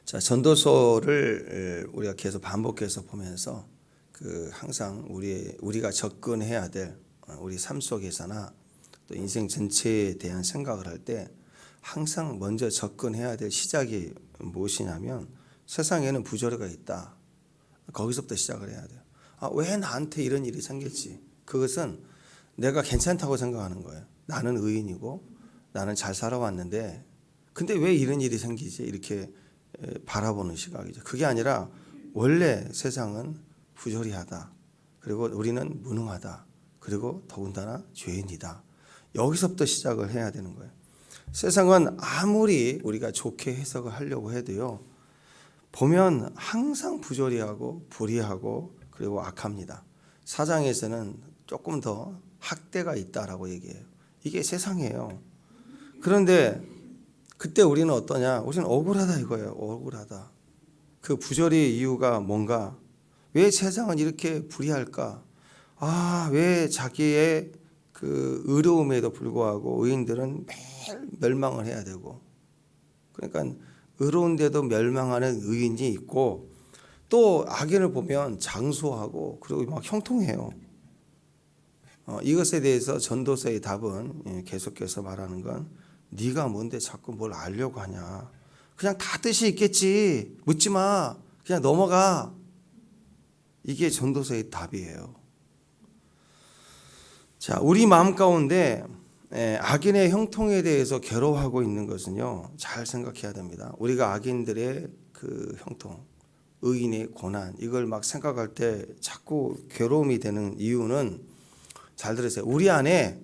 자, 전도서를 우리가 계속 반복해서 보면서 항상 우리가 접근해야 될 우리 삶 속에서나 또 인생 전체에 대한 생각을 할 때 항상 먼저 접근해야 될 시작이 무엇이냐면 세상에는 부조리가 있다. 거기서부터 시작을 해야 돼요. 왜 나한테 이런 일이 생겼지? 그것은 내가 괜찮다고 생각하는 거예요. 나는 의인이고 나는 잘 살아왔는데 근데 왜 이런 일이 생기지? 이렇게 바라보는 시각이죠. 그게 아니라 원래 세상은 부조리하다. 그리고 우리는 무능하다. 그리고 더군다나 죄인이다. 여기서부터 시작을 해야 되는 거예요. 세상은 아무리 우리가 좋게 해석을 하려고 해도요. 보면 항상 부조리하고 불의하고 그리고 악합니다. 사장에서는 조금 더 학대가 있다라고 얘기해요. 이게 세상이에요. 그런데 그때 우리는 어떠냐? 우리는 억울하다 이거예요. 억울하다. 그 부조리의 이유가 뭔가? 왜 세상은 이렇게 불의할까? 왜 자기의 그 의로움에도 불구하고 의인들은 매일 멸망을 해야 되고, 그러니까 의로운데도 멸망하는 의인이 있고, 또 악인을 보면 장수하고 그리고 막 형통해요. 이것에 대해서 전도서의 답은 계속해서 말하는 건 네가 뭔데 자꾸 뭘 알려고 하냐. 그냥 다 뜻이 있겠지. 묻지 마. 그냥 넘어가. 이게 전도서의 답이에요. 자, 우리 마음 가운데 악인의 형통에 대해서 괴로워하고 있는 것은요. 잘 생각해야 됩니다. 우리가 악인들의 그 형통, 의인의 고난 이걸 막 생각할 때 자꾸 괴로움이 되는 이유는 잘 들으세요. 우리 안에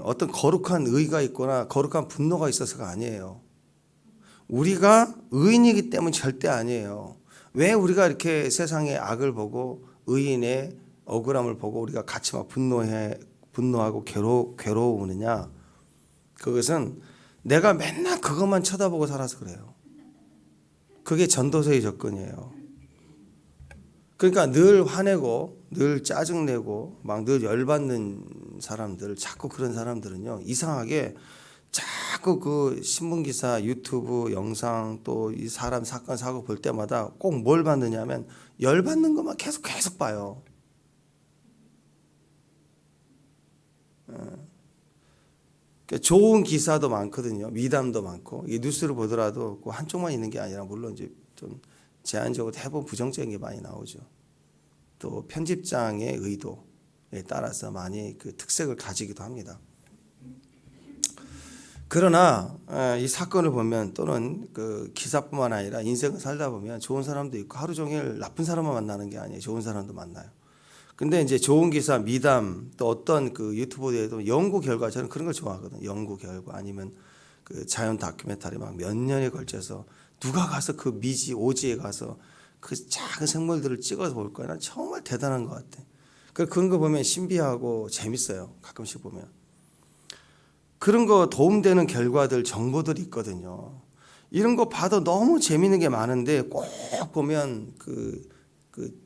어떤 거룩한 의가 있거나 거룩한 분노가 있어서가 아니에요. 우리가 의인이기 때문에 절대 아니에요. 왜 우리가 이렇게 세상의 악을 보고 의인의 억울함을 보고 우리가 같이 막 분노하고 괴로우느냐? 그것은 내가 맨날 그것만 쳐다보고 살아서 그래요. 그게 전도서의 접근이에요. 그러니까 늘 화내고 늘 짜증내고 막 늘 열받는 사람들, 자꾸 그런 사람들은요 이상하게 자꾸 그 신문기사, 유튜브 영상 또 이 사람 사건 사고 볼 때마다 꼭 뭘 받느냐면 열받는 것만 계속 봐요. 좋은 기사도 많거든요. 미담도 많고 이 뉴스를 보더라도 그 한쪽만 있는 게 아니라 물론 이제 좀 제한적으로 대부분 부정적인 게 많이 나오죠. 또 편집장의 의도에 따라서 많이 그 특색을 가지기도 합니다. 그러나 이 사건을 보면 또는 그 기사뿐만 아니라 인생을 살다 보면 좋은 사람도 있고 하루 종일 나쁜 사람만 만나는 게 아니에요. 좋은 사람도 만나요. 근데 이제 좋은 기사, 미담 또 어떤 그 유튜브에도 연구 결과 저는 그런 걸 좋아하거든요. 연구 결과 아니면 그 자연 다큐멘터리 막 몇 년에 걸쳐서 누가 가서 그 미지 오지에 가서 그 작은 생물들을 찍어서 볼 거야. 난 정말 대단한 것 같아. 그런 거 보면 신비하고 재밌어요. 가끔씩 보면. 그런 거 도움되는 결과들, 정보들이 있거든요. 이런 거 봐도 너무 재밌는 게 많은데 꼭 보면 그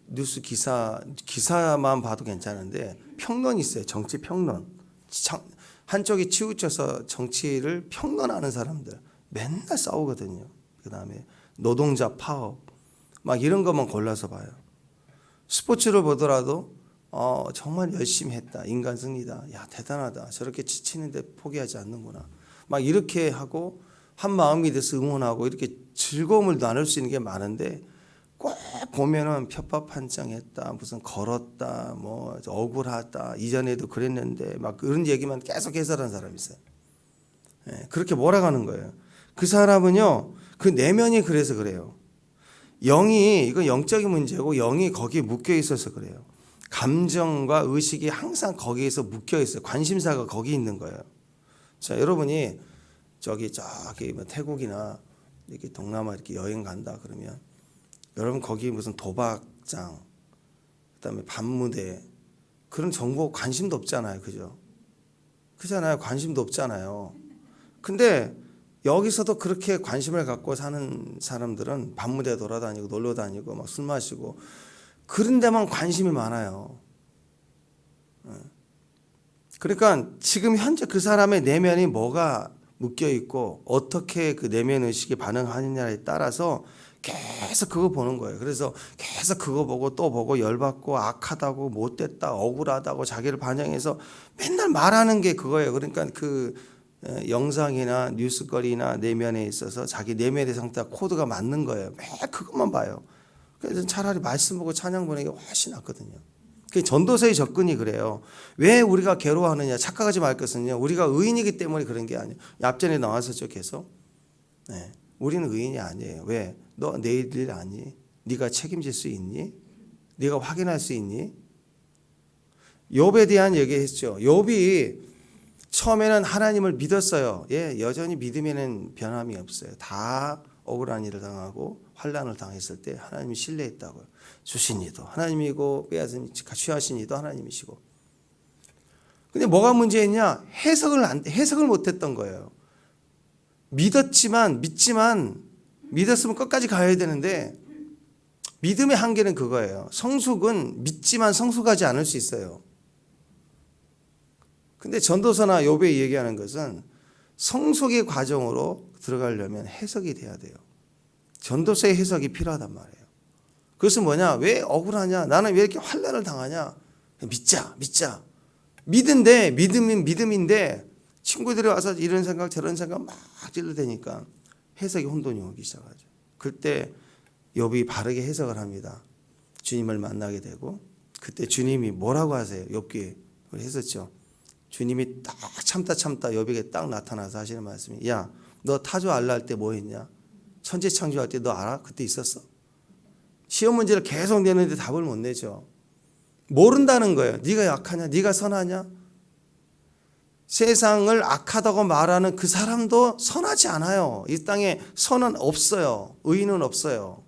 뉴스 기사만 봐도 괜찮은데 평론이 있어요. 정치 평론. 한쪽이 치우쳐서 정치를 평론하는 사람들 맨날 싸우거든요. 그다음에 노동자 파업 막 이런 것만 골라서 봐요. 스포츠를 보더라도 정말 열심히 했다. 인간 승리다. 야 대단하다. 저렇게 지치는데 포기하지 않는구나. 막 이렇게 하고 한 마음이 돼서 응원하고 이렇게 즐거움을 나눌 수 있는 게 많은데 꼭 보면은 펴파판장했다. 무슨 걸었다. 뭐 억울하다. 이전에도 그랬는데 막 그런 얘기만 계속 해설하는 사람이 있어요. 그렇게 몰아가는 거예요. 그 사람은요. 그 내면이 그래서 그래요. 이건 영적인 문제고 영이 거기에 묶여 있어서 그래요. 감정과 의식이 항상 거기에서 묶여 있어요. 관심사가 거기 있는 거예요. 자, 여러분이 저기 뭐 태국이나 이렇게 동남아 이렇게 여행 간다 그러면 여러분 거기 무슨 도박장, 그다음에 밤무대 그런 정보 관심도 없잖아요, 그죠? 그잖아요, 관심도 없잖아요. 근데 여기서도 그렇게 관심을 갖고 사는 사람들은 밤무대 돌아다니고 놀러 다니고 막 술 마시고 그런 데만 관심이 많아요. 그러니까 지금 현재 그 사람의 내면이 뭐가 묶여 있고 어떻게 그 내면 의식이 반응하느냐에 따라서 계속 그거 보는 거예요. 그래서 계속 그거 보고 또 보고 열받고 악하다고 못됐다 억울하다고 자기를 반영해서 맨날 말하는 게 그거예요. 그러니까 그 영상이나 뉴스거리나 내면에 있어서 자기 내면의 상태와 코드가 맞는 거예요. 매일 그것만 봐요. 그래서 차라리 말씀 보고 찬양 보는 게 훨씬 낫거든요. 그 전도서의 접근이 그래요. 왜 우리가 괴로워하느냐 착각하지 말 것은요. 우리가 의인이기 때문에 그런 게 아니에요. 앞전에 나왔었죠 계속. 네. 우리는 의인이 아니에요. 왜? 너 내일 일 아니? 네가 책임질 수 있니? 네가 확인할 수 있니? 욥에 대한 얘기했죠. 욥이 처음에는 하나님을 믿었어요. 예, 여전히 믿음에는 변함이 없어요. 다 억울한 일을 당하고 환난을 당했을 때 하나님이 신뢰했다고요. 주신 이도 하나님이고 빼앗은 취하신 이도 하나님이시고. 근데 뭐가 문제였냐? 해석을 못했던 거예요. 믿었지만 믿었으면 끝까지 가야 되는데 믿음의 한계는 그거예요. 성숙은 믿지만 성숙하지 않을 수 있어요. 근데 전도서나 욥에 얘기하는 것은 성숙의 과정으로 들어가려면 해석이 돼야 돼요. 전도서의 해석이 필요하단 말이에요. 그것은 뭐냐? 왜 억울하냐? 나는 왜 이렇게 환난을 당하냐? 믿자. 믿음인데 친구들이 와서 이런 생각 저런 생각 막 찔러대니까 해석이 혼돈이 오기 시작하죠. 그때 욥이 바르게 해석을 합니다. 주님을 만나게 되고 그때 주님이 뭐라고 하세요? 욥기에 했었죠. 주님이 딱 참다 욥에게 딱 나타나서 하시는 말씀이 야, 너 타조 알라 할 때 뭐 했냐? 천지 창조할 때 너 알아? 그때 있었어? 시험 문제를 계속 내는데 답을 못 내죠. 모른다는 거예요. 네가 약하냐? 네가 선하냐? 세상을 악하다고 말하는 그 사람도 선하지 않아요. 이 땅에 선은 없어요. 의인은 없어요.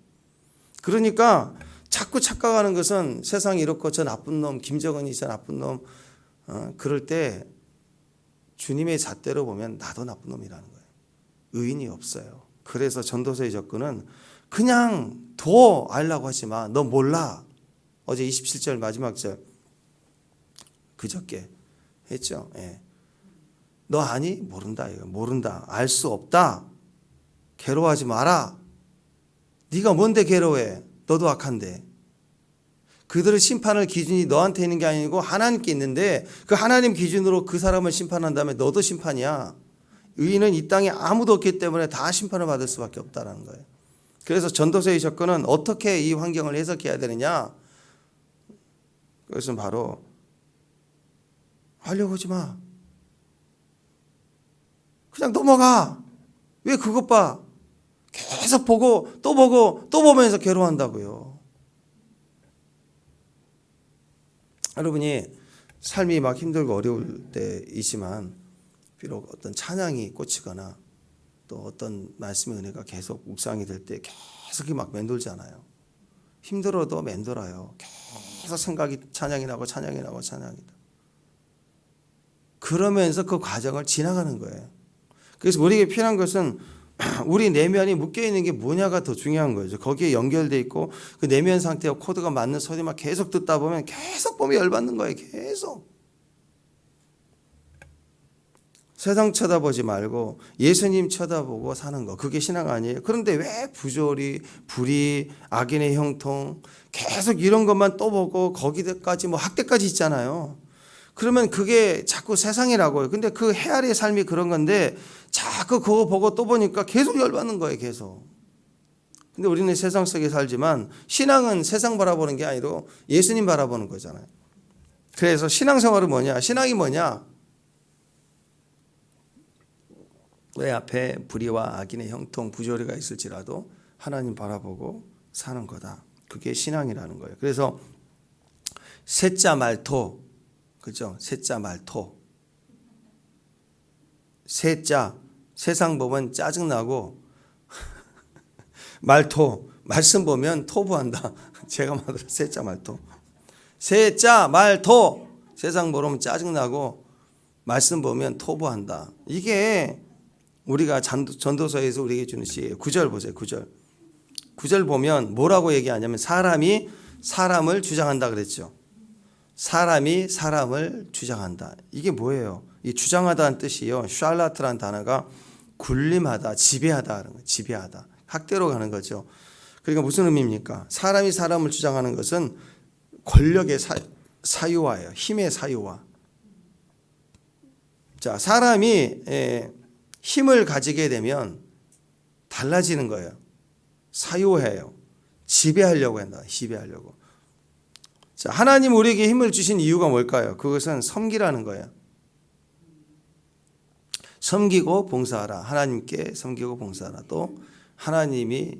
그러니까 자꾸 착각하는 것은 세상이 이렇고 저 나쁜 놈, 김정은이 저 나쁜 놈, 그럴 때 주님의 잣대로 보면 나도 나쁜 놈이라는 거예요. 의인이 없어요. 그래서 전도서의 접근은 그냥 더 알라고 하지 마. 너 몰라. 어제 27절 마지막 절 그저께 했죠. 예. 너 아니? 모른다. 이거 모른다. 알 수 없다. 괴로워하지 마라. 네가 뭔데 괴로워해? 너도 악한데. 그들의 심판을 기준이 너한테 있는 게 아니고 하나님께 있는데 그 하나님 기준으로 그 사람을 심판한 다음에 너도 심판이야. 의인은 이 땅에 아무도 없기 때문에 다 심판을 받을 수밖에 없다는 거예요. 그래서 전도서의 접근은 어떻게 이 환경을 해석해야 되느냐? 그것은 바로 하려고 하지 마. 그냥 넘어가. 왜 그것 봐? 계속 보고 또 보면서 괴로워한다고요. 여러분이 삶이 막 힘들고 어려울 때이지만 비록 어떤 찬양이 꽂히거나 또 어떤 말씀의 은혜가 계속 묵상이 될 때 계속 막 맴돌잖아요. 힘들어도 맴돌아요. 계속 생각이 찬양이 나고 그러면서 그 과정을 지나가는 거예요. 그래서 우리에게 필요한 것은 우리 내면이 묶여있는 게 뭐냐가 더 중요한 거죠. 거기에 연결돼 있고 그 내면 상태와 코드가 맞는 소리만 계속 듣다 보면 계속 보면 열받는 거예요. 계속. 세상 쳐다보지 말고 예수님 쳐다보고 사는 거. 그게 신앙 아니에요. 그런데 왜 부조리, 불의, 악인의 형통 계속 이런 것만 또 보고 거기까지 뭐 학대까지 있잖아요. 그러면 그게 자꾸 세상이라고요. 근데 그 헤아리의 삶이 그런 건데 자꾸 그거 보고 또 보니까 계속 열받는 거예요. 계속. 근데 우리는 세상 속에 살지만 신앙은 세상 바라보는 게 아니고 예수님 바라보는 거잖아요. 그래서 신앙생활은 뭐냐? 신앙이 뭐냐? 내 앞에 불의와 악인의 형통, 부조리가 있을지라도 하나님 바라보고 사는 거다. 그게 신앙이라는 거예요. 그래서 세자 말토, 그죠? 세자 말토. 세자, 세상 보면 짜증나고 말토, 말씀 보면 토부한다. 제가 만들어 세자 말토. 세자 말토. 세상 보면 짜증나고 말씀 보면 토부한다. 이게 우리가 전도서에서 우리에게 주는 시예요. 9절 보세요. 9절 보면 뭐라고 얘기하냐면 사람이 사람을 주장한다 그랬죠. 사람이 사람을 주장한다. 이게 뭐예요? 이 주장하다는 뜻이요. 샬라트라는 단어가 군림하다, 지배하다, 지배하다. 학대로 가는 거죠. 그러니까 무슨 의미입니까? 사람이 사람을 주장하는 것은 권력의 사유화예요. 힘의 사유화. 자, 사람이 힘을 가지게 되면 달라지는 거예요. 사유해요. 지배하려고 한다. 지배하려고. 자, 하나님 우리에게 힘을 주신 이유가 뭘까요? 그것은 섬기라는 거예요. 섬기고 봉사하라. 하나님께 섬기고 봉사하라. 또 하나님이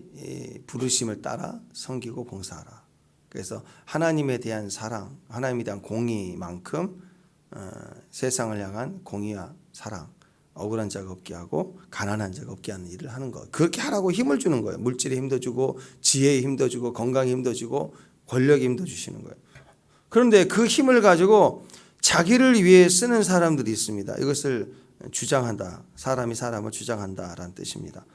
부르심을 따라 섬기고 봉사하라. 그래서 하나님에 대한 사랑, 하나님에 대한 공의만큼 세상을 향한 공의와 사랑, 억울한 자가 없게 하고 가난한 자가 없게 하는 일을 하는 거. 그렇게 하라고 힘을 주는 거예요. 물질의 힘도 주고 지혜의 힘도 주고 건강의 힘도 주고 권력의 힘도 주시는 거예요. 그런데 그 힘을 가지고 자기를 위해 쓰는 사람들이 있습니다. 이것을 주장한다. 사람이 사람을 주장한다라는 뜻입니다.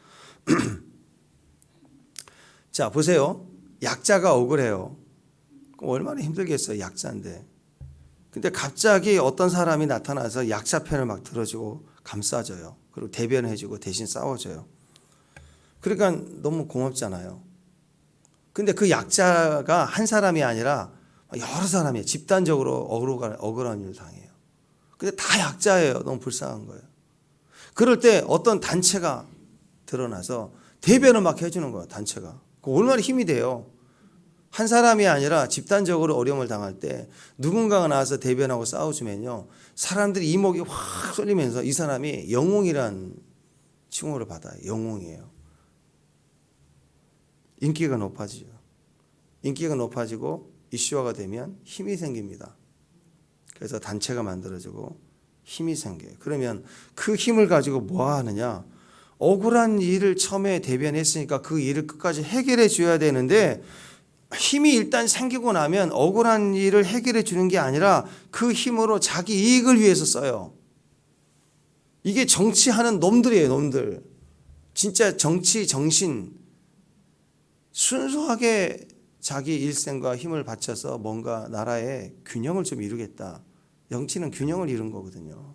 자, 보세요. 약자가 억울해요. 얼마나 힘들겠어요. 약자인데. 근데 갑자기 어떤 사람이 나타나서 약자 편을 막 들어주고 감싸줘요. 그리고 대변해주고 대신 싸워줘요. 그러니까 너무 고맙잖아요. 근데 그 약자가 한 사람이 아니라 여러 사람이 집단적으로 억울한 일을 당해요. 근데 다 약자예요. 너무 불쌍한 거예요. 그럴 때 어떤 단체가 드러나서 대변을 막 해주는 거예요. 단체가. 얼마나 힘이 돼요. 한 사람이 아니라 집단적으로 어려움을 당할 때 누군가가 나와서 대변하고 싸워주면요. 사람들이 이목이 확 쏠리면서 이 사람이 영웅이란 칭호를 받아요. 영웅이에요. 인기가 높아지죠. 인기가 높아지고 이슈화가 되면 힘이 생깁니다. 그래서 단체가 만들어지고 힘이 생겨요. 그러면 그 힘을 가지고 뭐 하느냐? 억울한 일을 처음에 대변했으니까 그 일을 끝까지 해결해 줘야 되는데 힘이 일단 생기고 나면 억울한 일을 해결해 주는 게 아니라 그 힘으로 자기 이익을 위해서 써요. 이게 정치하는 놈들이에요. 놈들. 진짜 정치 정신 순수하게 자기 일생과 힘을 바쳐서 뭔가 나라의 균형을 좀 이루겠다. 정치는 균형을 이룬 거거든요.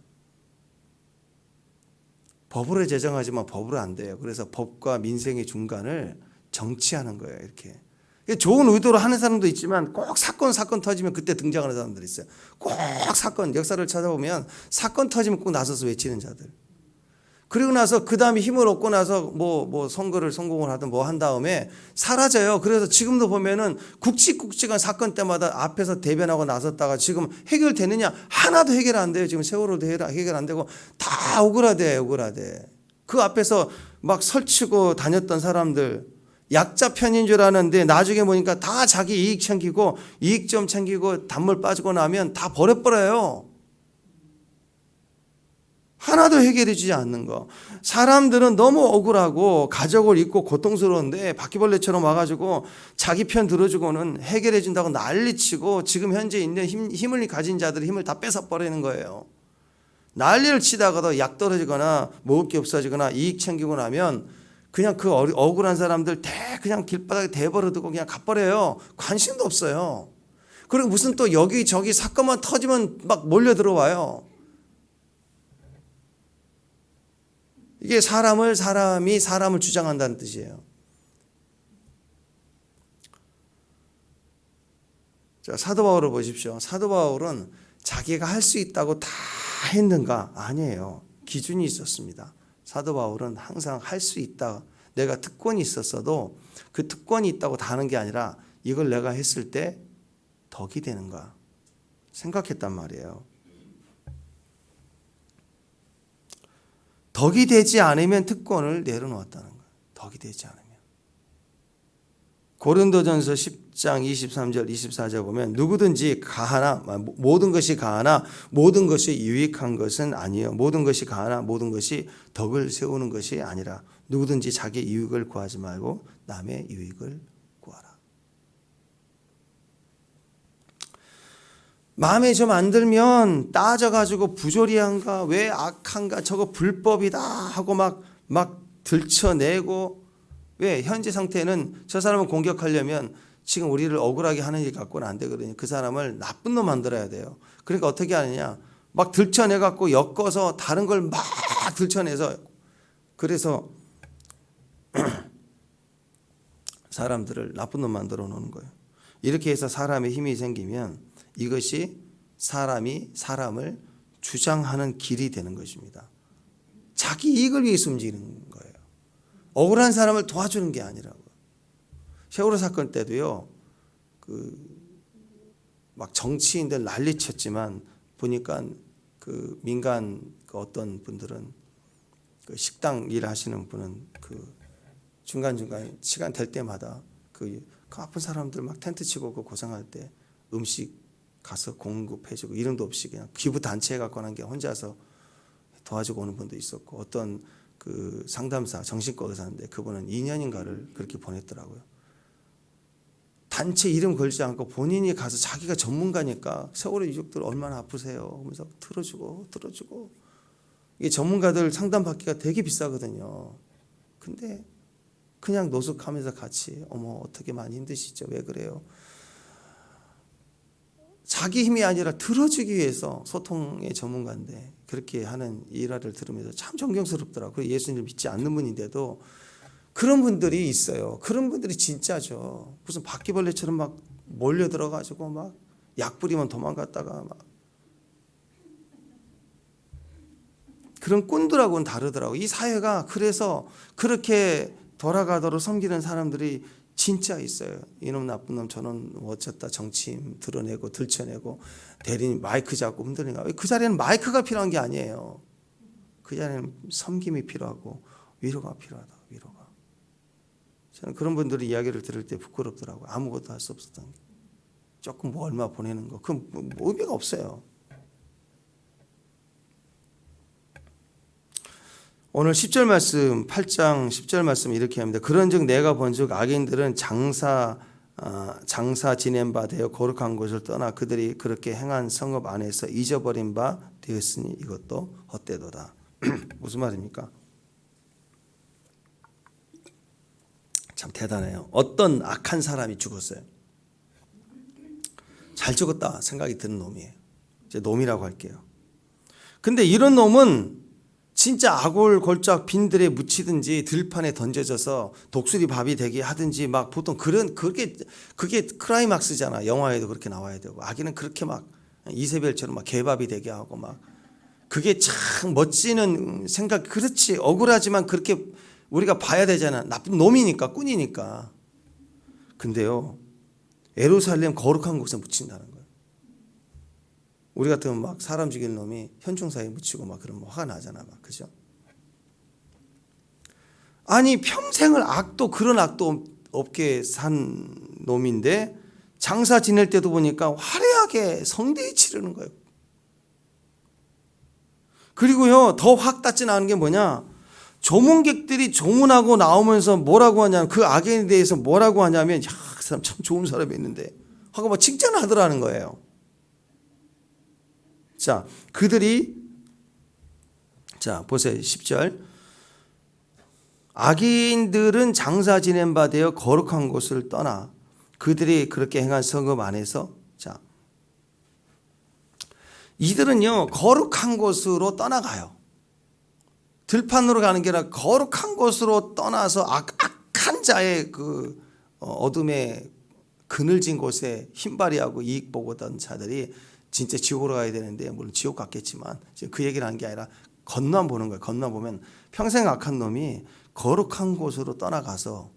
법으로 제정하지만 법으로 안 돼요. 그래서 법과 민생의 중간을 정치하는 거예요. 이렇게. 좋은 의도로 하는 사람도 있지만 꼭 사건 터지면 그때 등장하는 사람들이 있어요. 꼭 사건, 역사를 찾아보면 사건 터지면 꼭 나서서 외치는 자들. 그리고 나서 그 다음에 힘을 얻고 나서 뭐 선거를 성공을 하든 뭐 한 다음에 사라져요. 그래서 지금도 보면은 굵직굵직한 사건 때마다 앞에서 대변하고 나섰다가 지금 해결되느냐? 하나도 해결 안 돼요. 지금 세월호도 해결 안 되고 다 억울하대. 그 앞에서 막 설치고 다녔던 사람들 약자 편인 줄 아는데 나중에 보니까 다 자기 이익 챙기고 이익 좀 챙기고 단물 빠지고 나면 다 버려버려요. 하나도 해결해 주지 않는 거. 사람들은 너무 억울하고 가족을 잃고 고통스러운데 바퀴벌레처럼 와가지고 자기 편 들어주고는 해결해 준다고 난리치고 지금 현재 있는 힘을 가진 자들의 힘을 다 뺏어버리는 거예요. 난리를 치다가도 약 떨어지거나 먹을 게 없어지거나 이익 챙기고 나면 그냥 그 억울한 사람들 그냥 길바닥에 대버려두고 그냥 가버려요. 관심도 없어요. 그리고 무슨 또 여기저기 사건만 터지면 막 몰려 들어와요. 이게 사람이 사람을 주장한다는 뜻이에요. 자, 사도 바울을 보십시오. 사도 바울은 자기가 할 수 있다고 다 했는가? 아니에요. 기준이 있었습니다. 사도 바울은 항상 할 수 있다. 내가 특권이 있었어도 그 특권이 있다고 다 하는 게 아니라 이걸 내가 했을 때 덕이 되는가 생각했단 말이에요. 덕이 되지 않으면 특권을 내려놓았다는 거예요. 덕이 되지 않으면. 고린도전서 10장 23절 24절 보면 누구든지 가하나 모든 것이 가하나 모든 것이 유익한 것은 아니요. 모든 것이 가하나 모든 것이 덕을 세우는 것이 아니라 누구든지 자기 유익을 구하지 말고 남의 유익을 구하라. 마음에 좀 안 들면 따져가지고 부조리한가 왜 악한가 저거 불법이다 하고 막 들춰내고 왜 현재 상태는 저 사람을 공격하려면 지금 우리를 억울하게 하는 일 갖고는 안 되거든요. 그 사람을 나쁜 놈 만들어야 돼요. 그러니까 어떻게 하느냐, 막 들춰내갖고 엮어서 다른 걸 막 들춰내서, 그래서 사람들을 나쁜 놈 만들어 놓는 거예요. 이렇게 해서 사람의 힘이 생기면 이것이 사람이 사람을 주장하는 길이 되는 것입니다. 자기 이익을 위해서 움직이는 거예요. 억울한 사람을 도와주는 게 아니라고요. 세월호 사건 때도요, 막 정치인들 난리쳤지만 보니까 그 민간 그 어떤 분들은 그 식당 일 하시는 분은 그 중간중간 시간 될 때마다 그 아픈 사람들 막 텐트 치고 그 고생할 때 음식 가서 공급해주고, 이름도 없이 그냥 기부 단체 갖고 한 게 혼자서 도와주고 오는 분도 있었고, 어떤 그 상담사 정신과 의사인데 그분은 2년인가를 그렇게 보냈더라고요. 단체 이름 걸지 않고 본인이 가서, 자기가 전문가니까 세월호 유족들 얼마나 아프세요 하면서 들어주고 이게 전문가들 상담받기가 되게 비싸거든요. 근데 그냥 노숙하면서 같이, 어머 어떻게 많이 힘드시죠, 왜 그래요, 자기 힘이 아니라 들어주기 위해서, 소통의 전문가인데 그렇게 하는 일화를 들으면서 참 존경스럽더라고요. 예수님을 믿지 않는 분인데도 그런 분들이 있어요. 그런 분들이 진짜죠. 무슨 바퀴벌레처럼 막 몰려들어가지고 막 약 뿌리면 도망갔다가 막, 그런 꾼들하고는 다르더라고요. 이 사회가 그래서 그렇게 돌아가도록 섬기는 사람들이 진짜 있어요. 이놈 나쁜 놈 저놈 어쨌다 정치인 드러내고 들춰내고 대리님 마이크 잡고 흔들리니까, 그 자리에는 마이크가 필요한 게 아니에요. 그 자리에는 섬김이 필요하고 위로가 필요하다. 위로가. 저는 그런 분들의 이야기를 들을 때 부끄럽더라고요. 아무것도 할 수 없었던 게. 조금 뭐 얼마 보내는 거, 그건 뭐 의미가 없어요. 오늘 10절 말씀, 8장 10절 말씀 이렇게 합니다. 그런즉 내가 본즉 악인들은 장사 지낸 바 되어 거룩한 곳을 떠나 그들이 그렇게 행한 성읍 안에서 잊어버린 바 되었으니 이것도 헛되도다. 무슨 말입니까? 참 대단해요. 어떤 악한 사람이 죽었어요. 잘 죽었다 생각이 드는 놈이에요. 이제 놈이라고 할게요. 근데 이런 놈은 진짜 아골골짝 빈들에 묻히든지 들판에 던져져서 독수리 밥이 되게 하든지, 막 보통 그게 클라이막스잖아. 영화에도 그렇게 나와야 되고, 악인은 그렇게 막 이세벨처럼 막 개밥이 되게 하고, 막 그게 참 멋지는 생각. 그렇지, 억울하지만 그렇게 우리가 봐야 되잖아. 나쁜 놈이니까, 꾼이니까. 근데요, 예루살렘 거룩한 곳에 묻힌다는 거예요. 우리 같으면 막 사람 죽일 놈이 현충사에 묻히고 막 그러면 화가 나잖아, 막. 그죠? 아니, 평생을 그런 악도 없게 산 놈인데 장사 지낼 때도 보니까 화려하게 성대에 치르는 거예요. 그리고요, 더 확 닿지 않은 게 뭐냐? 조문객들이 조문하고 나오면서 뭐라고 하냐면, 그 악인에 대해서 뭐라고 하냐면, 야, 그 사람 참 좋은 사람이 있는데 하고 막 칭찬하더라는 거예요. 자, 보세요. 10절. 악인들은 장사 지낸 바 되어 거룩한 곳을 떠나 그들이 그렇게 행한 성읍 안에서, 자, 이들은요, 거룩한 곳으로 떠나가요. 들판으로 가는 게 아니라 거룩한 곳으로 떠나서 악한 자의 그 어둠의 그늘진 곳에 힘발이하고 이익 보고던 자들이 진짜 지옥으로 가야 되는데, 물론 지옥 갔겠지만 지금 그 얘기를 하는 게 아니라 겉만 보는 거예요. 겉만 보면 평생 악한 놈이 거룩한 곳으로 떠나가서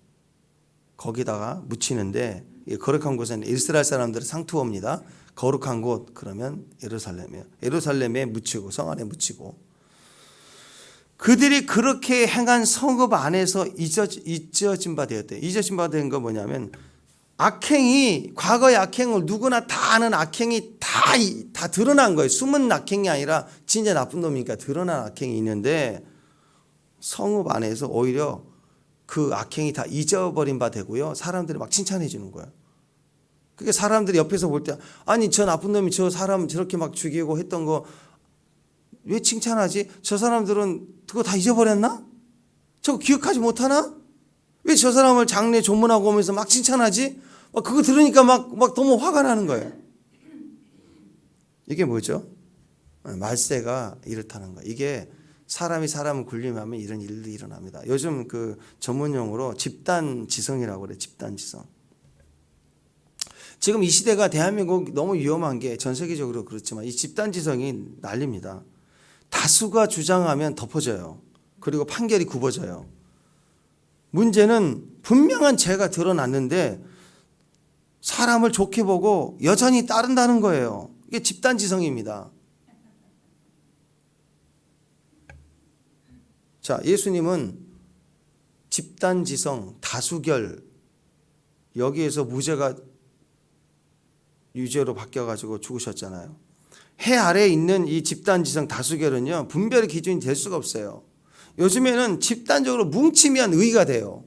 거기다가 묻히는데, 거룩한 곳은 이스라엘 사람들의 상투어입니다. 거룩한 곳 그러면 예루살렘이에요. 예루살렘에 묻히고, 성 안에 묻히고, 그들이 그렇게 행한 성읍 안에서 잊어진 바 되었대요. 잊어진 바 된 거 뭐냐면, 악행이, 과거의 악행을 누구나 다 아는 악행이 다 드러난 거예요. 숨은 악행이 아니라 진짜 나쁜 놈이니까 드러난 악행이 있는데, 성읍 안에서 오히려 그 악행이 다 잊어버린 바 되고요, 사람들이 막 칭찬해 주는 거예요. 그게 사람들이 옆에서 볼 때, 아니 저 나쁜 놈이 저 사람 저렇게 막 죽이고 했던 거 왜 칭찬하지? 저 사람들은 그거 다 잊어버렸나? 저거 기억하지 못하나? 왜 저 사람을 장례 조문하고 오면서 막 칭찬하지? 그거 들으니까 막 너무 화가 나는 거예요. 이게 뭐죠? 말세가 이렇다는 거예요. 이게 사람이 사람을 굴림하면 이런 일들이 일어납니다. 요즘 그 전문용어로 집단지성이라고 그래요. 집단지성. 지금 이 시대가 대한민국 너무 위험한 게 전 세계적으로 그렇지만 이 집단지성이 난립니다. 다수가 주장하면 덮어져요. 그리고 판결이 굽어져요. 문제는 분명한 죄가 드러났는데 사람을 좋게 보고 여전히 따른다는 거예요. 이게 집단지성입니다. 자, 예수님은 집단지성, 다수결 여기에서 무죄가 유죄로 바뀌어가지고 죽으셨잖아요. 해 아래에 있는 이 집단지성 다수결은요, 분별의 기준이 될 수가 없어요. 요즘에는 집단적으로 뭉치면 의가 돼요.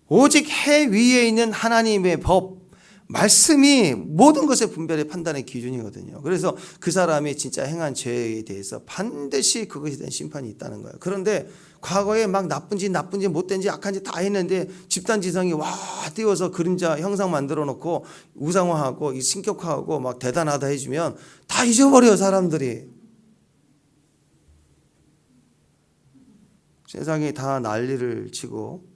오직 해 위에 있는 하나님의 법, 말씀이 모든 것의 분별의 판단의 기준이거든요. 그래서 그 사람이 진짜 행한 죄에 대해서 반드시 그것에 대한 심판이 있다는 거예요. 그런데 과거에 막 나쁜지 못된지 악한지 다 했는데 집단지성이 와 띄워서 그림자 형상 만들어 놓고 우상화하고 신격화하고 막 대단하다 해주면 다 잊어버려요, 사람들이. 세상이 다 난리를 치고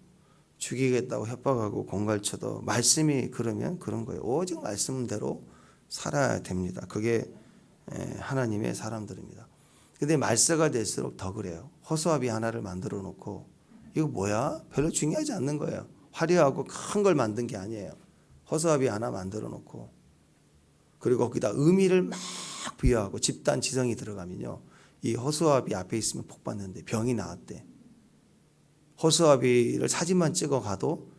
죽이겠다고 협박하고 공갈쳐도 말씀이 그러면 그런 거예요. 오직 말씀대로 살아야 됩니다. 그게 하나님의 사람들입니다. 근데 말세가 될수록 더 그래요. 허수아비 하나를 만들어 놓고 이거 뭐야? 별로 중요하지 않는 거예요. 화려하고 큰 걸 만든 게 아니에요. 허수아비 하나 만들어 놓고 그리고 거기다 의미를 막 부여하고 집단 지성이 들어가면요, 이 허수아비 앞에 있으면 복 받는데 병이 나았대. 허수아비를 사진만 찍어 가도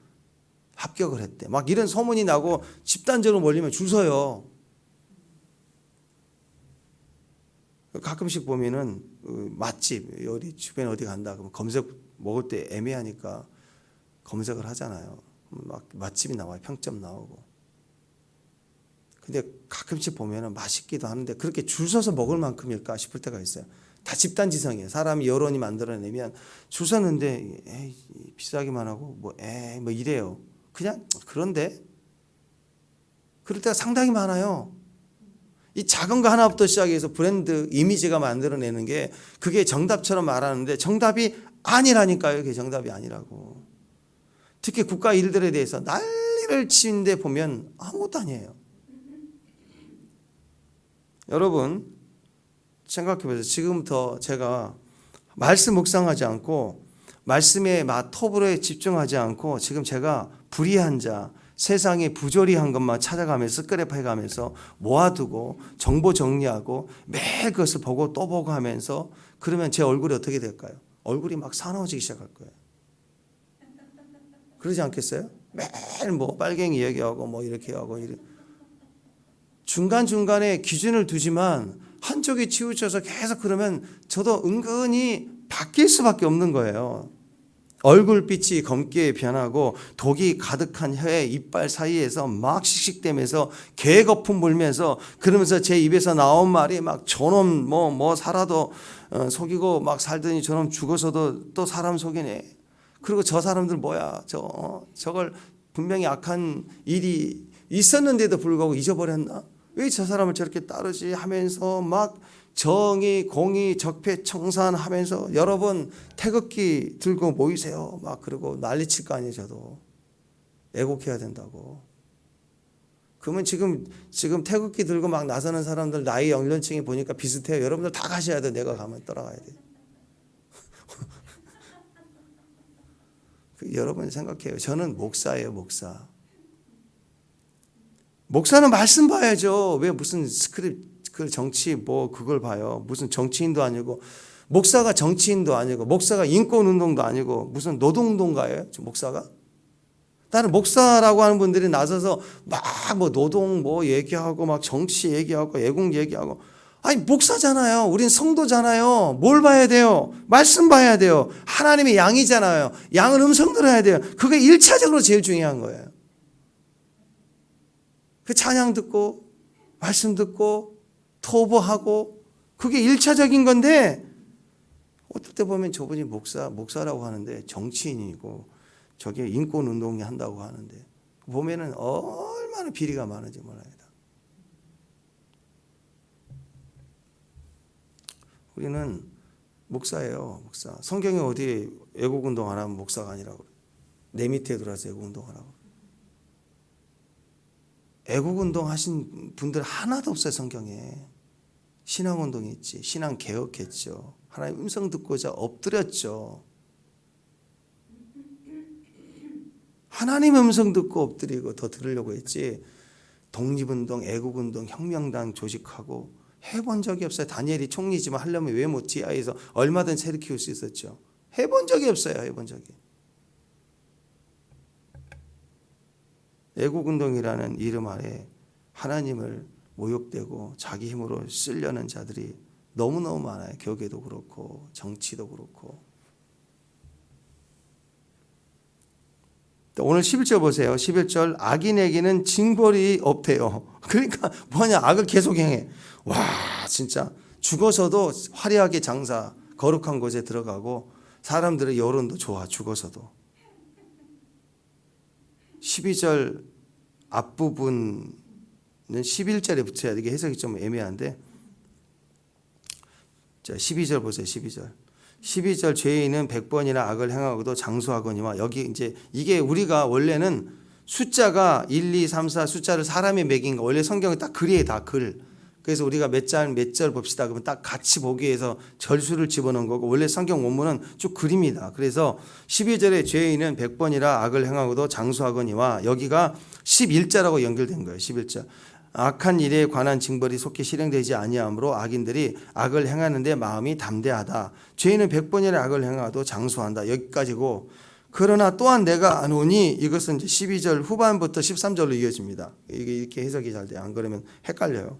합격을 했대. 막 이런 소문이 나고 집단적으로 몰리면 줄 서요. 가끔씩 보면은 맛집 어디 주변에 어디 간다 그러면 검색 먹을 때 애매하니까 검색을 하잖아요. 막 맛집이 나와요. 평점 나오고. 근데 가끔씩 보면은 맛있기도 하는데 그렇게 줄 서서 먹을 만큼일까 싶을 때가 있어요. 다 집단지성이에요. 사람이 여론이 만들어내면 줄 섰는데 에이, 비싸기만 하고 뭐 이래요. 그냥 그런데 그럴 때가 상당히 많아요. 이 작은 거 하나부터 시작해서 브랜드 이미지가 만들어내는 게 그게 정답처럼 말하는데 정답이 아니라니까요. 그게 정답이 아니라고. 특히 국가 일들에 대해서 난리를 치는데 보면 아무것도 아니에요. 여러분 생각해보세요. 지금부터 제가 말씀 묵상하지 않고 말씀의 톱으로에 집중하지 않고 지금 제가 불의한 자, 세상에 부조리한 것만 찾아가면서 스크랩해가면서 모아두고 정보 정리하고 매일 그것을 보고 또 보고 하면서 그러면 제 얼굴이 어떻게 될까요? 얼굴이 막 사나워지기 시작할 거예요. 그러지 않겠어요? 매일 뭐 빨갱이 얘기하고 뭐 이렇게 하고 중간중간에 기준을 두지만 한쪽이 치우쳐서 계속 그러면 저도 은근히 바뀔 수밖에 없는 거예요. 얼굴빛이 검게 변하고 독이 가득한 혀에 이빨 사이에서 막 씩씩대면서 개거품 불면서 그러면서 제 입에서 나온 말이 막 저놈 뭐 살아도 속이고 막 살더니 저놈 죽어서도 또 사람 속이네. 그리고 저 사람들 뭐야 저걸 분명히 악한 일이 있었는데도 불구하고 잊어버렸나? 왜 저 사람을 저렇게 따르지 하면서 막 정의, 공의, 적폐 청산하면서 여러분 태극기 들고 모이세요. 막 그러고 난리칠 거 아니에요. 저도 애국해야 된다고. 그러면 지금 태극기 들고 막 나서는 사람들 나이 연령층이 보니까 비슷해요. 여러분들 다 가셔야 돼. 내가 가면 따라가야 돼. 여러분 생각해요. 저는 목사예요. 목사는 말씀 봐야죠. 왜 무슨 그 정치 뭐 그걸 봐요. 무슨 정치인도 아니고 목사가 정치인도 아니고 목사가 인권운동도 아니고 무슨 노동운동가예요? 목사가? 나는 목사라고 하는 분들이 나서서 막 뭐 노동 뭐 얘기하고 막 정치 얘기하고 애국 얘기하고 아니 목사잖아요. 우린 성도잖아요. 뭘 봐야 돼요? 말씀 봐야 돼요. 하나님의 양이잖아요. 양은 음성 들어야 돼요. 그게 1차적으로 제일 중요한 거예요. 그 찬양 듣고 말씀 듣고 토부하고 그게 1차적인 건데 어떨 때 보면 저분이 목사라고 하는데 정치인이고 저게 인권 운동이 한다고 하는데 보면은 얼마나 비리가 많은지 몰랍니다. 우리는 목사예요, 목사. 성경에 어디 애국 운동 안 하면 목사가 아니라고. 내 밑에 들어와서 애국 운동 하라고. 애국 운동 하신 분들 하나도 없어요, 성경에. 신앙 운동이 있지. 신앙 개혁했죠. 하나님 음성 듣고자 엎드렸죠. 하나님 음성 듣고 엎드리고 더 들으려고 했지. 독립운동, 애국운동, 혁명당 조직하고 해본 적이 없어요. 다니엘이 총리지만 하려면 왜 못 지하에서 얼마든지 새를 키울 수 있었죠. 해본 적이 없어요. 해본 적이. 애국운동이라는 이름 아래 하나님을 모욕되고 자기 힘으로 쓰려는 자들이 너무너무 많아요. 교계도 그렇고 정치도 그렇고. 오늘 11절 보세요. 11절 악인에게는 징벌이 없대요. 그러니까 뭐냐, 악을 계속 행해. 와, 진짜 죽어서도 화려하게 장사 거룩한 곳에 들어가고 사람들의 여론도 좋아. 죽어서도. 12절 앞부분은 11절에 붙여야 되게 해석이 좀 애매한데, 자 12절 보세요. 12절 죄인은 100번이나 악을 행하고도 장수하거니와. 여기 이제 이게 우리가 원래는 숫자가 1, 2, 3, 4 숫자를 사람이 매긴 거, 원래 성경에 딱 글이에요. 다 글. 그래서 우리가 몇 절 봅시다 그러면 딱 같이 보기 위해서 절수를 집어넣은 거고, 원래 성경 원문은 쭉 글입니다. 그래서 12절에 죄인은 100번이나 악을 행하고도 장수하거니와, 여기가 11자라고 연결된 거예요. 11자. 악한 일에 관한 징벌이 속히 실행되지 아니하므로 악인들이 악을 행하는데 마음이 담대하다. 죄인은 100번이나 악을 행하도 장수한다. 여기까지고, 그러나 또한 내가 아노니, 이것은 이제 12절 후반부터 13절로 이어집니다. 이게 이렇게 해석이 잘 돼요. 안 그러면 헷갈려요.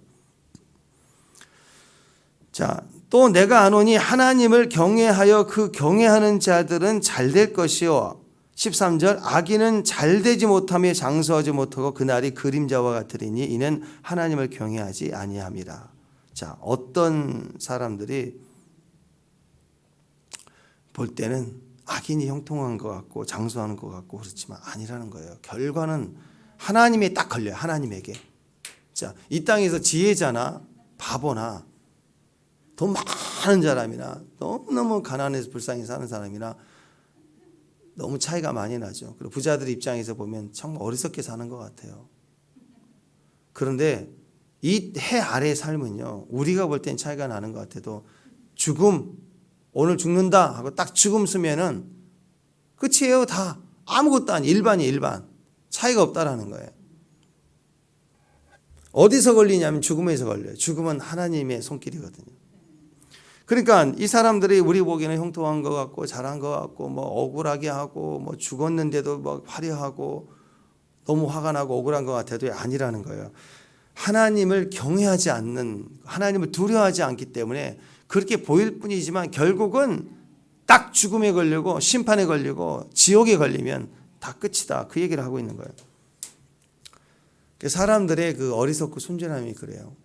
자, 또 내가 아노니 하나님을 경외하여 그 경외하는 자들은 잘 될 것이요. 13절 악인은 잘되지 못하며 장수하지 못하고 그날이 그림자와 같으리니 이는 하나님을 경외하지 아니함이라. 자, 어떤 사람들이 볼 때는 악인이 형통한 것 같고 장수하는 것 같고 그렇지만 아니라는 거예요. 결과는 하나님에 딱 걸려요. 하나님에게. 자, 이 땅에서 지혜자나 바보나 돈 많은 사람이나 너무너무 가난해서 불쌍히 사는 사람이나 너무 차이가 많이 나죠. 그리고 부자들 입장에서 보면 정말 어리석게 사는 것 같아요. 그런데 이 해 아래의 삶은요, 우리가 볼 땐 차이가 나는 것 같아도 죽음, 오늘 죽는다 하고 딱 죽음 쓰면은 끝이에요. 다 아무것도 아니, 일반 차이가 없다라는 거예요. 어디서 걸리냐면 죽음에서 걸려요. 죽음은 하나님의 손길이거든요. 그러니까 이 사람들이 우리 보기에는 형통한 것 같고 잘한 것 같고 뭐 억울하게 하고 뭐 죽었는데도 뭐 화려하고 너무 화가 나고 억울한 것 같아도 아니라는 거예요. 하나님을 경외하지 않는, 하나님을 두려워하지 않기 때문에 그렇게 보일 뿐이지만 결국은 딱 죽음에 걸리고 심판에 걸리고 지옥에 걸리면 다 끝이다. 그 얘기를 하고 있는 거예요. 사람들의 그 어리석고 순진함이 그래요.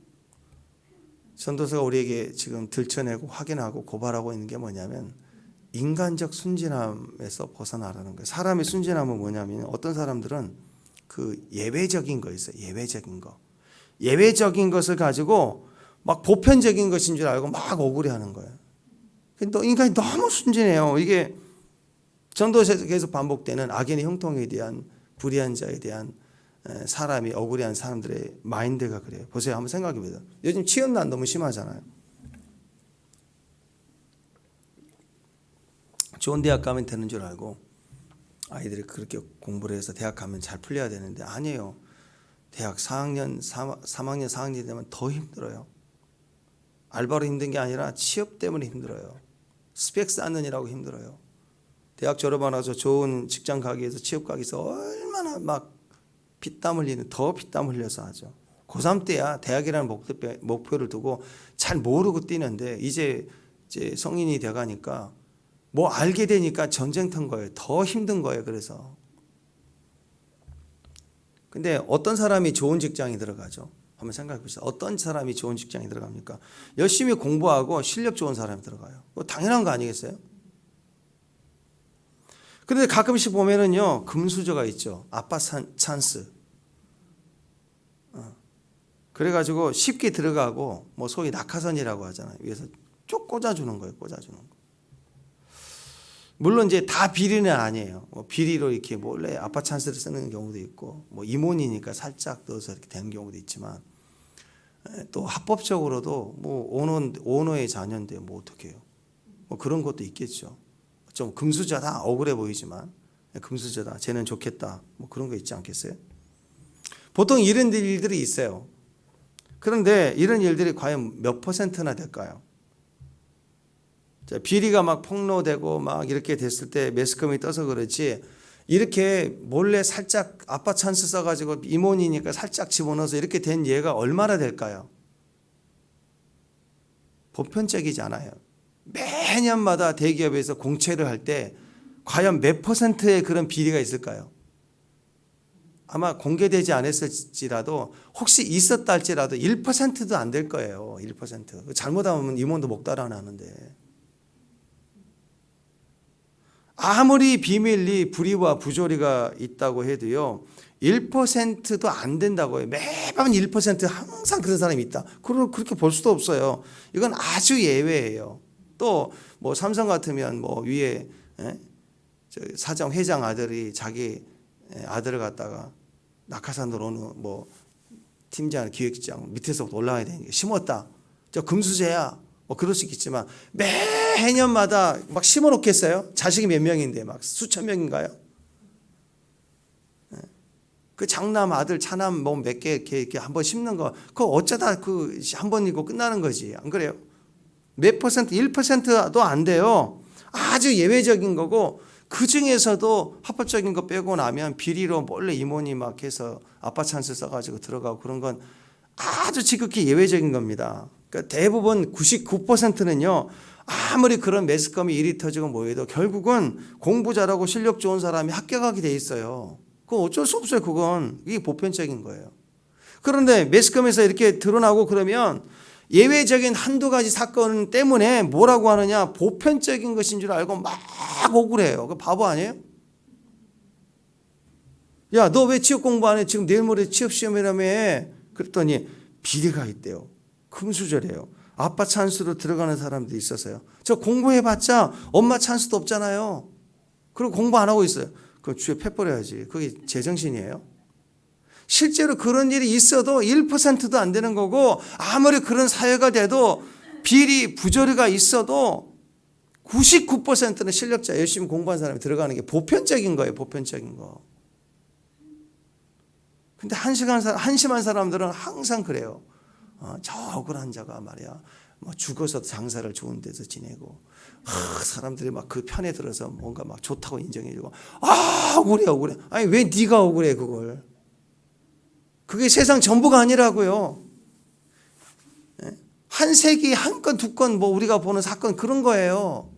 전도서가 우리에게 지금 들춰내고 확인하고 고발하고 있는 게 뭐냐면 인간적 순진함에서 벗어나라는 거예요. 사람의 순진함은 뭐냐면 어떤 사람들은 그 예외적인 거 있어요. 예외적인 거. 예외적인 것을 가지고 막 보편적인 것인 줄 알고 막 억울해하는 거예요. 근데 인간이 너무 순진해요. 이게 전도서에서 계속 반복되는 악인의 형통에 대한, 불의한 자에 대한 사람이 억울해한 사람들의 마인드가 그래요. 보세요. 한번 생각해 보세요. 요즘 취업난 너무 심하잖아요. 좋은 대학 가면 되는 줄 알고 아이들이 그렇게 공부를 해서 대학 가면 잘 풀려야 되는데 아니에요. 대학 4학년, 3학년, 4학년 되면 더 힘들어요. 알바로 힘든 게 아니라 취업 때문에 힘들어요. 스펙 쌓느니라고 힘들어요. 대학 졸업하고 나서 좋은 직장 가기 위해서 취업 가기 위해서 얼마나 막 피땀 흘리는, 더 피땀 흘려서 하죠. 고3 때야 대학이라는 목표를 두고 잘 모르고 뛰는데 이제 성인이 돼가니까 뭐 알게 되니까 전쟁터인 거예요. 더 힘든 거예요. 그래서. 근데 어떤 사람이 좋은 직장에 들어가죠? 한번 생각해 보세요. 어떤 사람이 좋은 직장에 들어갑니까? 열심히 공부하고 실력 좋은 사람이 들어가요. 당연한 거 아니겠어요? 그런데 가끔씩 보면은요, 금수저가 있죠. 아빠 찬스. 그래가지고 쉽게 들어가고, 뭐 소위 낙하산이라고 하잖아요. 위에서 쭉 꽂아주는 거예요. 꽂아주는 거. 물론 이제 다 비리는 아니에요. 뭐 비리로 이렇게 몰래 아빠 찬스를 쓰는 경우도 있고, 뭐 이모니니까 살짝 넣어서 이렇게 되는 경우도 있지만, 또 합법적으로도 뭐 오너의 자녀인데 뭐 어떻게 해요? 뭐 그런 것도 있겠죠. 좀 금수저다, 억울해 보이지만 금수저다, 쟤는 좋겠다, 뭐 그런 거 있지 않겠어요? 보통 이런 일들이 있어요. 그런데 이런 일들이 과연 몇 퍼센트나 될까요? 비리가 막 폭로되고 막 이렇게 됐을 때 매스컴이 떠서 그렇지, 이렇게 몰래 살짝 아빠 찬스 써가지고 임원이니까 살짝 집어넣어서 이렇게 된 예가 얼마나 될까요? 보편적이지 않아요. 매년마다 대기업에서 공채를 할 때 과연 몇 퍼센트의 그런 비리가 있을까요? 아마 공개되지 않았을지라도 혹시 있었다 할지라도 1%도 안 될 거예요. 1%. 잘못하면 임원도 목 달아나는데. 아무리 비밀리 불의와 부조리가 있다고 해도요, 1%도 안 된다고요. 매번 1% 항상 그런 사람이 있다. 그렇게 볼 수도 없어요. 이건 아주 예외예요. 또 뭐 삼성 같으면 뭐 위에 사장 회장 아들이 자기 아들을 갖다가 낙하산으로 어느 뭐 팀장 기획장 밑에서부터 올라가야 되니까 심었다. 저 금수저야. 뭐 그럴 수 있겠지만 매년마다 막 심어 놓겠어요? 자식이 몇 명인데 막 수천 명인가요? 그 장남 아들 차남 뭐 몇 개 이렇게 한번 심는 거, 그거 어쩌다 그 한 번이고 끝나는 거지, 안 그래요? 몇 퍼센트, 1%도 안 돼요. 아주 예외적인 거고, 그 중에서도 합법적인 거 빼고 나면 비리로 몰래 임원이 막 해서 아빠 찬스 써가지고 들어가고 그런 건 아주 지극히 예외적인 겁니다. 그러니까 대부분 99%는요, 아무리 그런 매스컴이 일이 터지고 뭐해도 결국은 공부 잘하고 실력 좋은 사람이 합격하게 돼 있어요. 그건 어쩔 수 없어요. 그건 이게 보편적인 거예요. 그런데 매스컴에서 이렇게 드러나고 그러면 예외적인 한두 가지 사건 때문에 뭐라고 하느냐, 보편적인 것인 줄 알고 막 억울해요. 그 바보 아니에요? 야, 너 왜 취업 공부 안 해? 지금 내일 모레 취업 시험이라며. 그랬더니 비리가 있대요. 금수저래요. 아빠 찬스로 들어가는 사람들이 있어서요. 저 공부해봤자 엄마 찬스도 없잖아요. 그리고 공부 안 하고 있어요. 그럼 주에 패버려야지. 그게 제정신이에요? 실제로 그런 일이 있어도 1%도 안 되는 거고, 아무리 그런 사회가 돼도 비리 부조리가 있어도 99%는 실력자, 열심히 공부한 사람이 들어가는 게 보편적인 거예요. 보편적인 거. 근데 한심한 사람들은 항상 그래요. 저 억울한 자가 말이야, 뭐 죽어서 장사를 좋은 데서 지내고, 사람들이 막 그 편에 들어서 뭔가 막 좋다고 인정해주고, 억울해. 아니 왜 네가 억울해 그걸? 그게 세상 전부가 아니라고요. 한 세기 한 건 두 건 뭐 우리가 보는 사건 그런 거예요.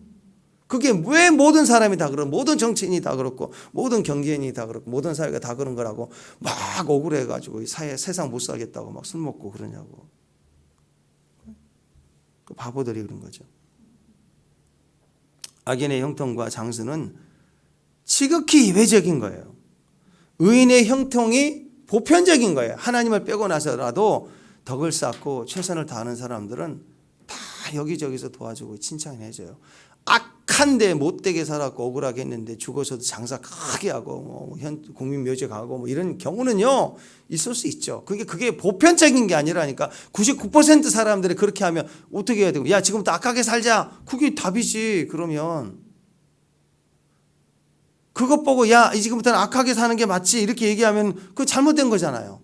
그게 왜 모든 사람이 다 그렇고, 모든 정치인이 다 그렇고, 모든 경제인이 다 그렇고, 모든 사회가 다 그런 거라고 막 억울해가지고 세상 못 살겠다고 막 술 먹고 그러냐고. 그 바보들이 그런 거죠. 악인의 형통과 장수는 지극히 예외적인 거예요. 의인의 형통이 보편적인 거예요. 하나님을 빼고 나서라도 덕을 쌓고 최선을 다하는 사람들은 다 여기저기서 도와주고 칭찬해줘요. 악한데 못되게 살았고 억울하게 했는데 죽어서도 장사 크게 하고 뭐 국민묘지 가고 뭐 이런 경우는요 있을 수 있죠. 그게 보편적인 게 아니라니까. 99% 사람들이 그렇게 하면 어떻게 해야 되고, 야 지금부터 악하게 살자, 그게 답이지. 그러면 그것 보고 야 지금부터는 악하게 사는 게 맞지 이렇게 얘기하면 그거 잘못된 거잖아요.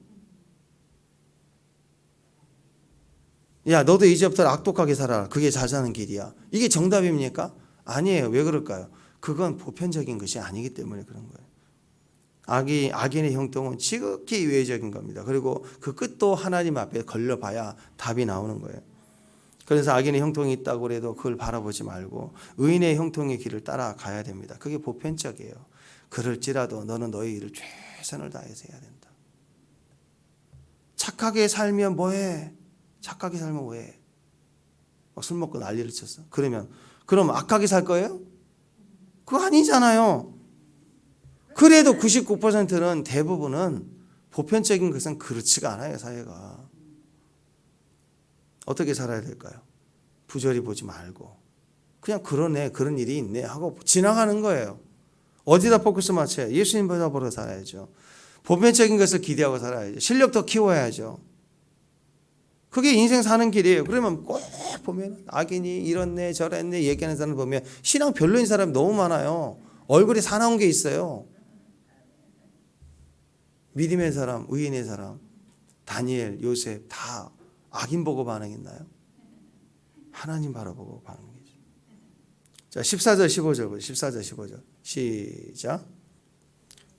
야 너도 이제부터 악독하게 살아라, 그게 잘 사는 길이야, 이게 정답입니까? 아니에요. 왜 그럴까요? 그건 보편적인 것이 아니기 때문에 그런 거예요. 악인의 형통은 지극히 예외적인 겁니다. 그리고 그 끝도 하나님 앞에 걸려봐야 답이 나오는 거예요. 그래서 악인의 형통이 있다고 해도 그걸 바라보지 말고 의인의 형통의 길을 따라가야 됩니다. 그게 보편적이에요. 그럴지라도 너는 너의 일을 최선을 다해서 해야 된다. 착하게 살면 뭐해? 착하게 살면 뭐해? 막 술 먹고 난리를 쳤어. 그럼 악하게 살 거예요? 그거 아니잖아요. 그래도 99%는 대부분은 보편적인 것은 그렇지가 않아요. 사회가. 어떻게 살아야 될까요? 부조리 보지 말고 그냥 그러네, 그런 일이 있네 하고 지나가는 거예요. 어디다 포커스 맞춰요? 예수님 보러 살아야죠. 보편적인 것을 기대하고 살아야죠. 실력 더 키워야죠. 그게 인생 사는 길이에요. 그러면 꼭 보면 악인이 이렇네 저랬네 얘기하는 사람 보면 신앙 별로인 사람이 너무 많아요. 얼굴에 사나운 게 있어요. 믿음의 사람, 의인의 사람, 다니엘, 요셉 다 악인 보고 반응했나요? 하나님 바라보고 반응했죠. 자, 14절 15절 보세요. 14절 15절 시작.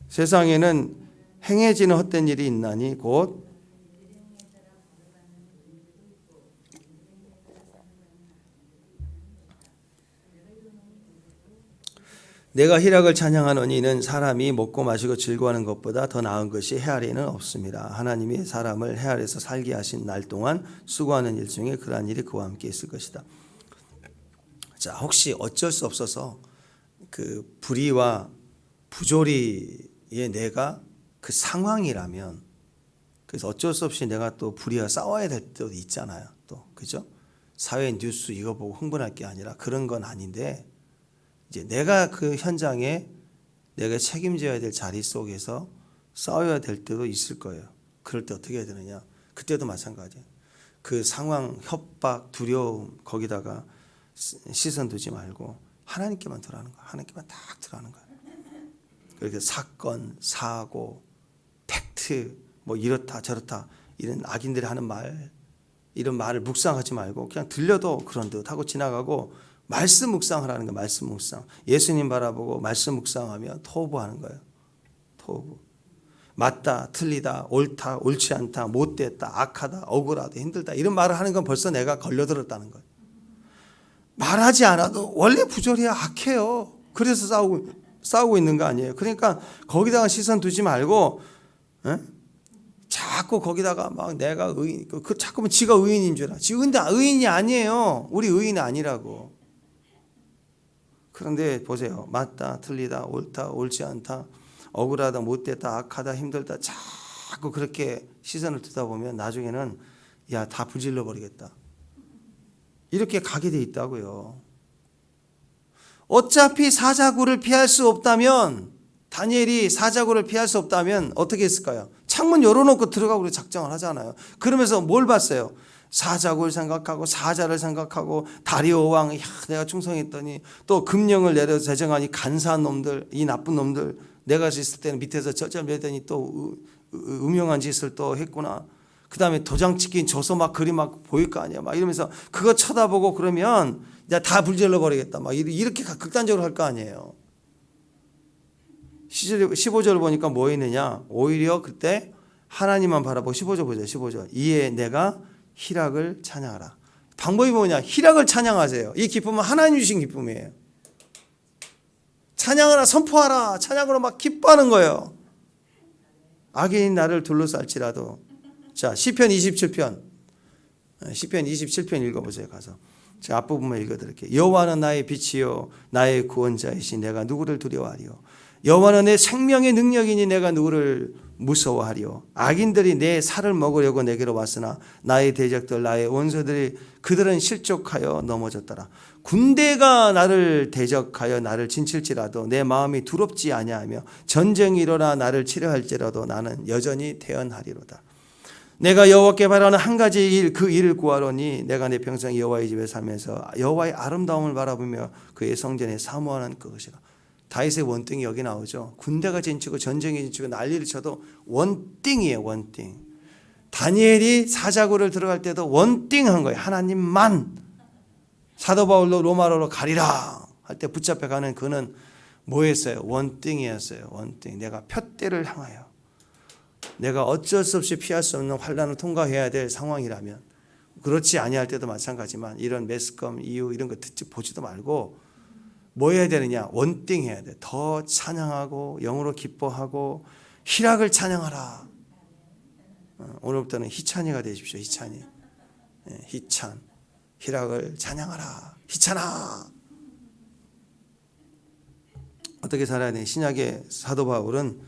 세상에는 행해지는 헛된 일이 있나니 곧 내가 희락을 찬양하노니 이는 사람이 먹고 마시고 즐거워하는 것보다 더 나은 것이 헤아리는 없습니다. 하나님이 사람을 헤아려서 살게 하신 날 동안 수고하는 일 중에 그러한 일이 그와 함께 있을 것이다. 자, 혹시 어쩔 수 없어서 그 불의와 부조리의 내가 그 상황이라면, 그래서 어쩔 수 없이 내가 또 불의와 싸워야 될 때도 있잖아요. 또 그죠? 사회 뉴스 이거 보고 흥분할 게 아니라 그런 건 아닌데, 이제 내가 그 현장에 내가 책임져야 될 자리 속에서 싸워야 될 때도 있을 거예요. 그럴 때 어떻게 해야 되느냐? 그때도 마찬가지예요. 그 상황, 협박, 두려움 거기다가 시선 두지 말고 하나님께만 들어가는 거예요. 하나님께만 딱 들어가는 거예요. 그렇게 사건, 사고, 팩트, 뭐 이렇다 저렇다 이런 악인들이 하는 말, 이런 말을 묵상하지 말고 그냥 들려도 그런 듯 하고 지나가고 말씀 묵상하라는 거예요. 말씀 묵상. 예수님 바라보고 말씀 묵상하면 토부하는 거예요. 토부. 맞다, 틀리다, 옳다, 옳지 않다, 못됐다, 악하다, 억울하다, 힘들다 이런 말을 하는 건 벌써 내가 걸려들었다는 거예요. 말하지 않아도 원래 부조리야 악해요. 그래서 싸우고 있는 거 아니에요. 그러니까 거기다가 시선 두지 말고 자꾸 거기다가 막 내가 의인, 자꾸만 지가 의인인 줄 알아. 근데 의인이 아니에요. 우리 의인이 아니라고. 그런데 보세요. 맞다, 틀리다, 옳다, 옳지 않다, 억울하다, 못됐다, 악하다, 힘들다 자꾸 그렇게 시선을 두다 보면 나중에는 야, 다 불질러 버리겠다. 이렇게 가게 돼 있다고요. 어차피 사자굴을 피할 수 없다면, 다니엘이 사자굴을 피할 수 없다면 어떻게 했을까요? 창문 열어놓고 들어가고 작정을 하잖아요. 그러면서 뭘 봤어요? 사자굴 생각하고 사자를 생각하고 다리오 왕, 야, 내가 충성했더니 또 금령을 내려 제정하니 간사한 놈들, 이 나쁜 놈들, 내가 있을 때는 밑에서 저절매더니 또 음흉한 짓을 또 했구나. 그 다음에 도장 찍힌 조서 막 그림 막 보일 거 아니야. 막 이러면서 그거 쳐다보고 그러면 이제 다 불질러 버리겠다. 막 이렇게 극단적으로 할 거 아니에요. 15절 보니까 뭐 있느냐? 오히려 그때 하나님만 바라보고 15절 보죠. 15절. 이에 내가 희락을 찬양하라. 방법이 뭐냐? 희락을 찬양하세요. 이 기쁨은 하나님 주신 기쁨이에요. 찬양하라, 선포하라. 찬양으로 막 기뻐하는 거예요. 악인이 나를 둘러쌀지라도. 자, 시편 27편. 시편 27편 읽어보세요. 가서. 자, 앞부분만 읽어드릴게요. 여호와는 나의 빛이요 나의 구원자이시 내가 누구를 두려워하리요. 여호와는 내 생명의 능력이니 내가 누구를 무서워하리요. 악인들이 내 살을 먹으려고 내게로 왔으나 나의 대적들 나의 원수들이 그들은 실족하여 넘어졌더라. 군대가 나를 대적하여 나를 진칠지라도 내 마음이 두렵지 아니하며 전쟁이 일어나 나를 치려할지라도 나는 여전히 태연하리로다. 내가 여호와께 바라는 한 가지 일, 그 일을 구하노니 내가 내 평생 여호와의 집에 살면서 여호와의 아름다움을 바라보며 그의 성전에 사모하는 그것이라. 다윗의 원띵이 여기 나오죠. 군대가 진치고 전쟁이 진치고 난리를 쳐도 원띵이에요. 원띵. 다니엘이 사자굴을 들어갈 때도 원띵한 거예요. 하나님만. 사도 바울로 로마로로 가리라 할 때 붙잡혀가는 그는 뭐였어요? 원띵이었어요. 원띵. 내가 푯대를 향하여 내가 어쩔 수 없이 피할 수 없는 환난을 통과해야 될 상황이라면, 그렇지 아니할 때도 마찬가지지만 이런 매스컴 이유 이런 거 듣지 보지도 말고 뭐 해야 되느냐? 원띵해야 돼. 더 찬양하고 영으로 기뻐하고 희락을 찬양하라. 오늘부터는 희찬이가 되십시오. 희찬이. 희찬. 희락을 찬양하라. 희찬아. 어떻게 살아야 되냐? 신약의 사도 바울은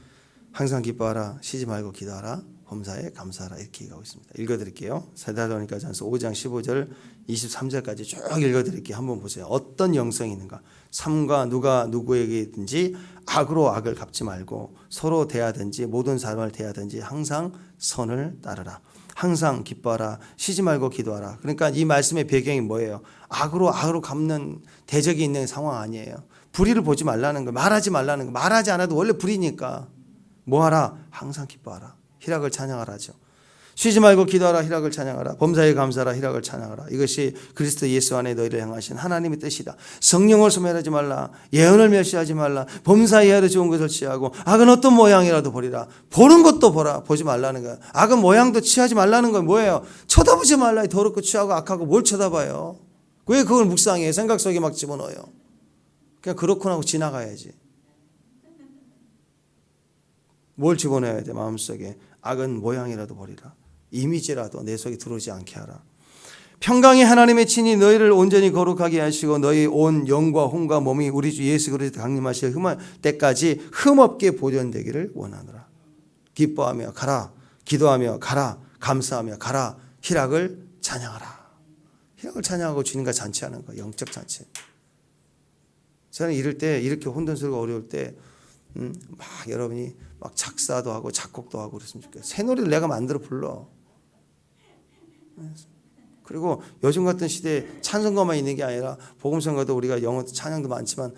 항상 기뻐하라, 쉬지 말고 기도하라, 범사에 감사하라 이렇게 얘기하고 있습니다. 읽어드릴게요. 사도행전서 5장 15절 23절까지 쭉 읽어드릴게요. 한번 보세요. 어떤 영성이 있는가? 삼가 누가 누구에게든지 악으로 악을 갚지 말고 서로 대하든지 모든 사람을 대하든지 항상 선을 따르라. 항상 기뻐하라, 쉬지 말고 기도하라. 그러니까 이 말씀의 배경이 뭐예요? 악으로 갚는 대적이 있는 상황 아니에요. 불의를 보지 말라는 거예요. 말하지 말라는 거예요. 말하지 않아도 원래 불이니까 뭐하라? 항상 기뻐하라. 희락을 찬양하라죠. 쉬지 말고 기도하라, 희락을 찬양하라. 범사에 감사하라, 희락을 찬양하라. 이것이 그리스도 예수 안에 너희를 향하신 하나님의 뜻이다. 성령을 소멸하지 말라, 예언을 멸시하지 말라, 범사에 하려 좋은 것을 취하고 악은 어떤 모양이라도 보리라. 보는 것도 보지 말라는 거야. 악은 모양도 취하지 말라는 건 뭐예요? 쳐다보지 말라. 더럽고 취하고 악하고 뭘 쳐다봐요? 왜 그걸 묵상해? 생각 속에 막 집어넣어요. 그냥 그렇구나 하고 지나가야지. 뭘 집어넣어야 돼? 마음속에 악은 모양이라도 보리라. 이미지라도 내 속에 들어오지 않게 하라. 평강의 하나님의 친히 너희를 온전히 거룩하게 하시고 너희 온 영과 혼과 몸이 우리 주 예수 그리스도 강림하실 때까지 흠없게 보존되기를 원하노라. 기뻐하며 가라, 기도하며 가라, 감사하며 가라, 희락을 찬양하라. 희락을 찬양하고 주님과 잔치하는 거, 영적 잔치. 저는 이럴 때 이렇게 혼돈스럽고 어려울 때 막 여러분이 막 작사도 하고 작곡도 하고 그랬으면 좋겠어요. 새 노래를 내가 만들어 불러. 그리고 요즘 같은 시대에 찬송가만 있는 게 아니라 복음성가도 우리가 영어 찬양도 많지만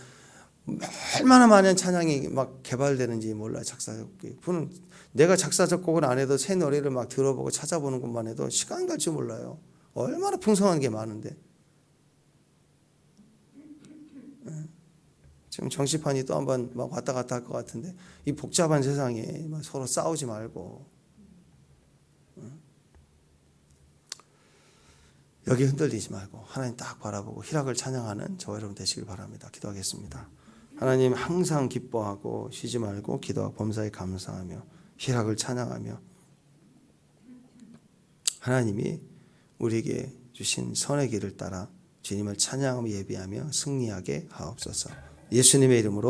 얼마나 많은 찬양이 막 개발되는지 몰라요. 작사 작곡이. 내가 작사 작곡을 안 해도 새 노래를 막 들어보고 찾아보는 것만 해도 시간 갈 줄 몰라요. 얼마나 풍성한 게 많은데. 지금 정치판이 또 한번 막 왔다 갔다 할 것 같은데 이 복잡한 세상에 서로 싸우지 말고 여기 흔들리지 말고 하나님 딱 바라보고 희락을 찬양하는 저와 여러분 되시길 바랍니다. 기도하겠습니다. 하나님 항상 기뻐하고 쉬지 말고 기도하고 범사에 감사하며 희락을 찬양하며 하나님이 우리에게 주신 선의 길을 따라 주님을 찬양하며 예비하며 승리하게 하옵소서. 예수님의 이름으로